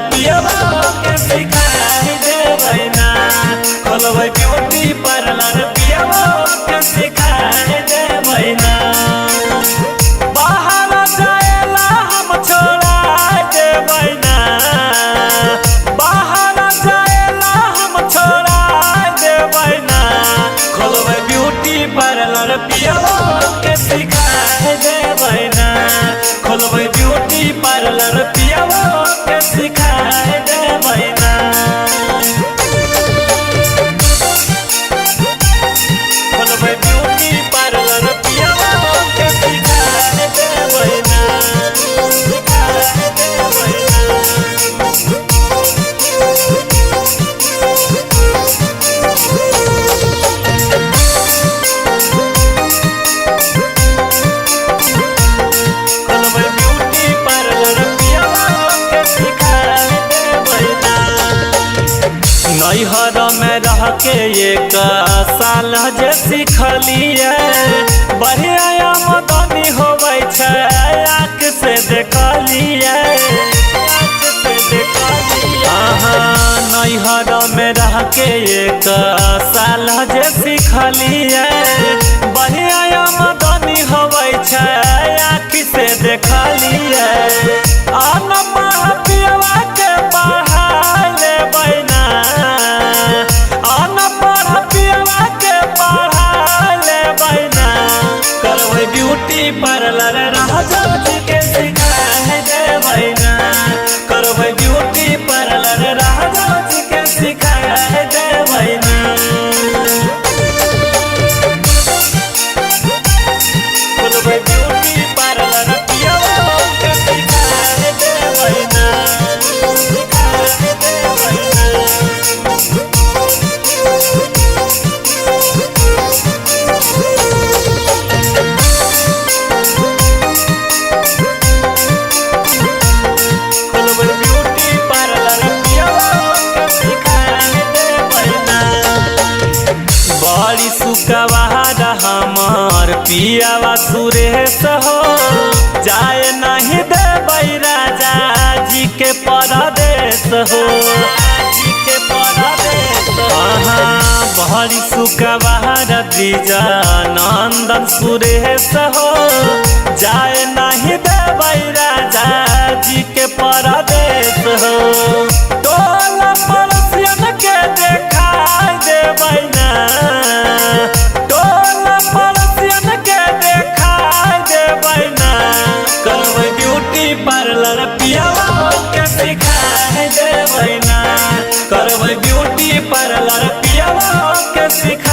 पियवा के सिखाई देबै ना। खोलबै ब्यूटी पार्लर पियवा के सिखाई देबै ना। बाहर जाएला हम छोड़ा देबै ना। बाहर जाएला हम छोड़ा देबै ना। खोलबै ब्यूटी पार्लर पियवा के सिखाई देबै ना। खोलबै ब्यूटी पार्लर पियवा के सिखाई देबै ना। खोलबै ब्यूटी पार्लर पियवा के सिखाई देबै ना। सिखाई देबै ना। खोलबै ब्यूटी पार्लर पियवा के सिखाई देबै ना। नैहर में रह के एक साल जे सिखलिए बढ़िया आमदनी होबै छै। आँख से देखलिए नैहर में रह के एक साल जे सिखलिए बढ़िया आमदनी होबै छै। आँख से देखलिए पियवा के पढ़ा लेबै ना। पियवा के पढ़ा लेबै ना। करबै ब्यूटी पार्लर राजा जी के सिखाई देबै ना। करबै ब्यूटी पार्लर राजा जी के सिखाई देबै ना। खोलबै ब्यूटी पार्लर पियवा के सिखाई देबै ना। सिखाई देबै ना। खोलबै ब्यूटी पार्लर पियवा के सिखाई देबै ना। बड़ी सुकवार हमार पियवा सुरेश हो। जाए नहीं देबै राजा जी के परदेश हो। जी के परदेश बड़ी सुकवार द्विजा नंदन सुरेश हो। जाए नहीं देबै राजा जी के परदेश हो। टोला पड़ोसियन के देखाई देबै ना। टोला पड़ोसियन के देखाई देबै ना। करबै ब्यूटी पार्लर पियवा के सिखाई देबै ना। करबै ब्यूटी पार्लर पियवा के सिखाई